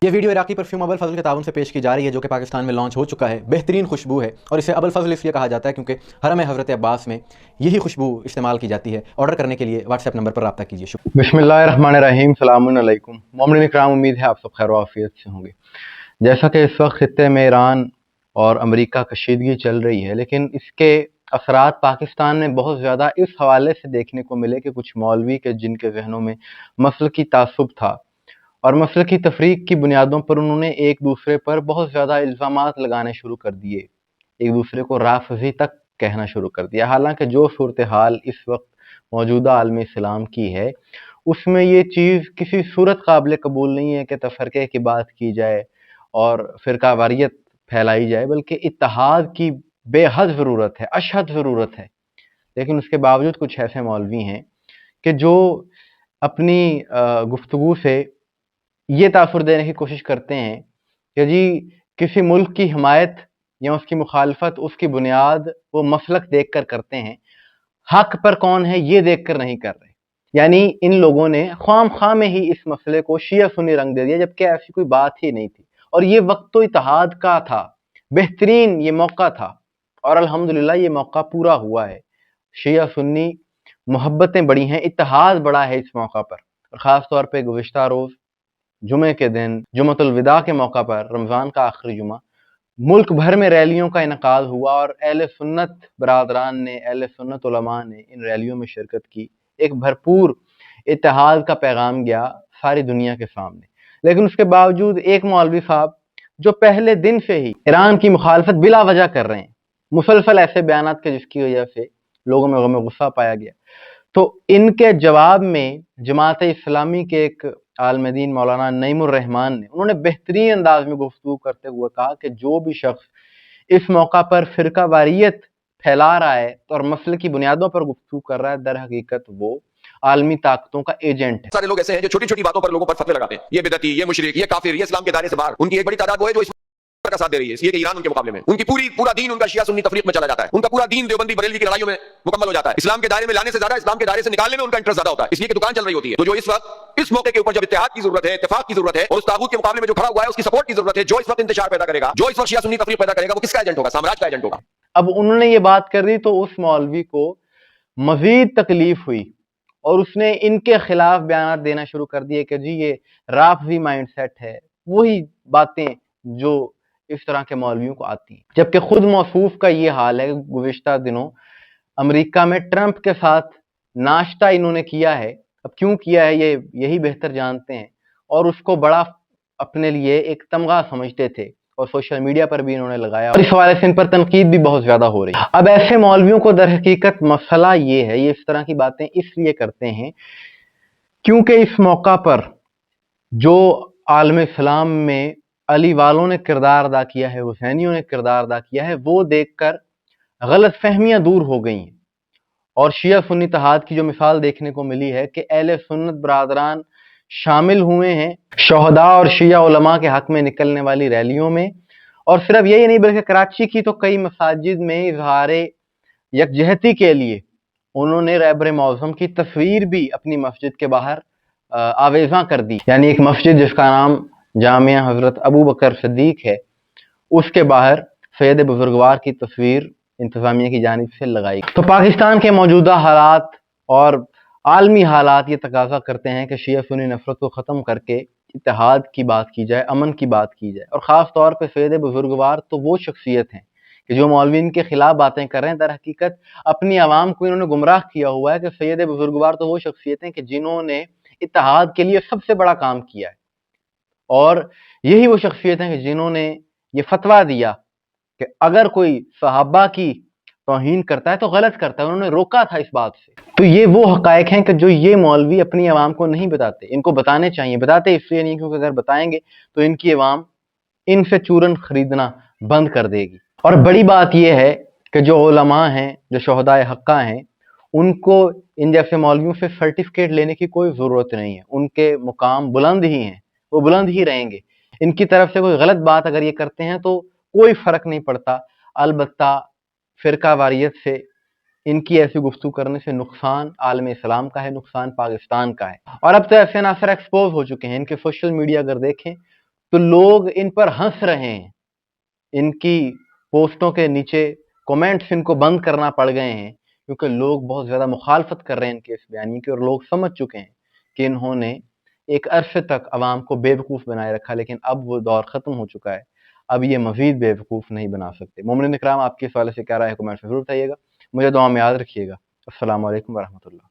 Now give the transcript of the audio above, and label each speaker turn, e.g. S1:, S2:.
S1: یہ ویڈیو عراقی پرفیوم ابو الفضل کے تعاون سے پیش کی جا رہی ہے، جو کہ پاکستان میں لانچ ہو چکا ہے۔ بہترین خوشبو ہے اور اسے ابو الفضل اس لیے کہا جاتا ہے کیونکہ حرم حضرت عباس میں یہی خوشبو استعمال کی جاتی ہے۔ آرڈر کرنے کے لیے واٹس ایپ نمبر پر رابطہ کیجیے۔
S2: بسم اللہ الرحمن الرحیم، السلام علیکم مومنین اکرام، امید ہے آپ سب خیر و عافیت سے ہوں گے۔ جیسا کہ اس وقت خطے میں ایران اور امریکہ کشیدگی چل رہی ہے، لیکن اس کے اثرات پاکستان میں بہت زیادہ اس حوالے سے دیکھنے کو ملے کہ کچھ مولوی کے جن کے ذہنوں میں مسلکی تعصب تھا اور مسلکی تفریق کی بنیادوں پر انہوں نے ایک دوسرے پر بہت زیادہ الزامات لگانے شروع کر دیے، ایک دوسرے کو رافضی تک کہنا شروع کر دیا۔ حالانکہ جو صورتحال اس وقت موجودہ عالم اسلام کی ہے، اس میں یہ چیز کسی صورت قابل قبول نہیں ہے کہ تفرقے کی بات کی جائے اور فرقہ واریت پھیلائی جائے، بلکہ اتحاد کی بے حد ضرورت ہے، اشد ضرورت ہے۔ لیکن اس کے باوجود کچھ ایسے مولوی ہیں کہ جو اپنی گفتگو سے یہ تاثر دینے کی کوشش کرتے ہیں کہ جی کسی ملک کی حمایت یا اس کی مخالفت، اس کی بنیاد وہ مسلک دیکھ کر کرتے ہیں، حق پر کون ہے یہ دیکھ کر نہیں کر رہے۔ یعنی ان لوگوں نے خام خواہ میں ہی اس مسئلے کو شیعہ سنی رنگ دے دیا، جبکہ ایسی کوئی بات ہی نہیں تھی، اور یہ وقت تو اتحاد کا تھا، بہترین یہ موقع تھا، اور الحمدللہ یہ موقع پورا ہوا ہے۔ شیعہ سنی محبتیں بڑی ہیں، اتحاد بڑا ہے اس موقع پر، اور خاص طور پہ گزشتہ روز جمعے کے دن جمعۃ الوداع کے موقع پر، رمضان کا آخری جمعہ، ملک بھر میں ریلیوں کا انعقاد ہوا اور اہل سنت برادران نے، اہل سنت علماء نے ان ریلیوں میں شرکت کی۔ ایک بھرپور اتحاد کا پیغام گیا ساری دنیا کے سامنے۔ لیکن اس کے باوجود ایک مولوی صاحب جو پہلے دن سے ہی ایران کی مخالفت بلا وجہ کر رہے ہیں، مسلسل ایسے بیانات کے جس کی وجہ سے لوگوں میں غم غصہ پایا گیا، تو ان کے جواب میں جماعت اسلامی کے ایک عالم دین مولانا نعیم الرحمن نے، انہوں نے بہترین انداز میں گفتگو کرتے ہوئے کہا کہ جو بھی شخص اس موقع پر فرقہ واریت پھیلا رہا ہے اور مسئلے کی بنیادوں پر گفتگو کر رہا ہے، در حقیقت وہ عالمی طاقتوں کا ایجنٹ ہے۔
S3: سارے لوگ ایسے ہیں جو چھوٹی چھوٹی باتوں پر لوگوں پر فتوے لگاتے ہیں، یہ بدعتی، یہ مشرک، یہ کافر، یہ اسلام کے دائرے سے باہر۔ ان کی ایک بڑی تعداد وہ ہے جو اس کا ساتھ دے رہی ہے، اس لیے کہ ایران ان کے مقابلے میں ان کی پورا دین ان کا شیعہ سنی تفریق میں چلا جاتا ہے، ان کا پورا دین دیوبندی بریلوی کی لڑائیوں میں مکمل ہو جاتا ہے۔ اسلام کے دائرے میں لانے سے زیادہ اسلام کے دائرے سے نکالنے میں ان کا انٹرسٹ زیادہ ہوتا ہے، اس لیے کہ دکان چل رہی ہوتی ہے۔ تو جو اس وقت اس موقع کے اوپر جب اتحاد کی ضرورت ہے، اتفاق کی ضرورت ہے، اور اس طاغوت کے مقابلے میں جو کھڑا ہوا ہے اس کی سپورٹ کی ضرورت ہے، جو اس وقت انتشار پیدا کرے گا، جو اس وقت شیعہ سنی تفریق پیدا کرے گا، وہ کس کا ایجنٹ ہوگا؟ سامراج کا ایجنٹ ہوگا۔
S2: اب انہوں نے یہ بات کر دی تو اس مولوی کو مزید تکلیف ہوئی اور اس نے ان کے خلاف بیانات دینا شروع کر دیے کہ جی یہ رافضی مائنڈ سیٹ ہے، وہی باتیں جو اس طرح کے مولویوں کو آتی ہیں۔ جبکہ خود موصوف کا یہ حال ہے کہ گزشتہ دنوں امریکہ میں ٹرمپ کے ساتھ ناشتہ انہوں نے کیا ہے۔ اب کیوں کیا ہے یہ یہی بہتر جانتے ہیں، اور اس کو بڑا اپنے لیے ایک تمغہ سمجھتے تھے اور سوشل میڈیا پر بھی انہوں نے لگایا، اور اس حوالے سے ان پر تنقید بھی بہت زیادہ ہو رہی ہے۔ اب ایسے مولویوں کو در حقیقت مسئلہ یہ ہے، یہ اس طرح کی باتیں اس لیے کرتے ہیں کیونکہ اس موقع پر جو عالم اسلام میں علی والوں نے کردار ادا کیا ہے، حسینیوں نے کردار ادا کیا ہے، وہ دیکھ کر غلط فہمیاں دور ہو گئی ہیں، اور شیعہ سنی اتحاد کی جو مثال دیکھنے کو ملی ہے کہ اہل سنت برادران شامل ہوئے ہیں شہداء اور شیعہ علماء کے حق میں نکلنے والی ریلیوں میں، اور صرف یہی نہیں بلکہ کراچی کی تو کئی مساجد میں اظہار یکجہتی کے لیے انہوں نے رہبر معظم کی تصویر بھی اپنی مسجد کے باہر آویزاں کر دی۔ یعنی ایک مسجد جس کا نام جامعہ حضرت ابو بکر صدیق ہے، اس کے باہر سید بزرگوار کی تصویر انتظامیہ کی جانب سے لگائی۔ تو پاکستان کے موجودہ حالات اور عالمی حالات یہ تقاضا کرتے ہیں کہ شیعہ سنی نفرت کو ختم کر کے اتحاد کی بات کی جائے، امن کی بات کی جائے، اور خاص طور پہ سید بزرگوار تو وہ شخصیت ہیں کہ جو مولوین کے خلاف باتیں کر رہے ہیں، در حقیقت اپنی عوام کو انہوں نے گمراہ کیا ہوا ہے کہ سید بزرگوار تو وہ شخصیت ہیں کہ جنہوں نے اتحاد کے لیے سب سے بڑا کام کیا ہے، اور یہی وہ شخصیت ہیں کہ جنہوں نے یہ فتویٰ دیا کہ اگر کوئی صحابہ کی توہین کرتا ہے تو غلط کرتا ہے، انہوں نے روکا تھا اس بات سے۔ تو یہ وہ حقائق ہیں کہ جو یہ مولوی اپنی عوام کو نہیں بتاتے، ان کو بتانے چاہیے۔ بتاتے اس لیے نہیں کیونکہ اگر بتائیں گے تو ان کی عوام ان سے چورن خریدنا بند کر دے گی۔ اور بڑی بات یہ ہے کہ جو علماء ہیں، جو شہداء حقہ ہیں، ان کو ان جیسے مولویوں سے سرٹیفکیٹ لینے کی کوئی ضرورت نہیں ہے، ان کے مقام بلند ہی ہیں، وہ بلند ہی رہیں گے۔ ان کی طرف سے کوئی غلط بات اگر یہ کرتے ہیں تو کوئی فرق نہیں پڑتا، البتہ فرقہ واریت سے، ان کی ایسی گفتگو کرنے سے نقصان عالم اسلام کا ہے، نقصان پاکستان کا ہے۔ اور اب تو ایسے عناصر ایکسپوز ہو چکے ہیں، ان کے سوشل میڈیا اگر دیکھیں تو لوگ ان پر ہنس رہے ہیں، ان کی پوسٹوں کے نیچے کومنٹس ان کو بند کرنا پڑ گئے ہیں، کیونکہ لوگ بہت زیادہ مخالفت کر رہے ہیں ان کے اس بیانیے کی، اور لوگ سمجھ چکے ہیں کہ انہوں نے ایک عرصے تک عوام کو بے وقوف بنائے رکھا، لیکن اب وہ دور ختم ہو چکا ہے، اب یہ مزید بے وقوف نہیں بنا سکتے۔ مومنین اکرام، آپ کی اس حوالے سے کیا رائے ہے؟ کمنٹس میں ضرور بتائیے گا، مجھے دعا میں یاد رکھیے گا۔ السلام علیکم ورحمۃ اللہ۔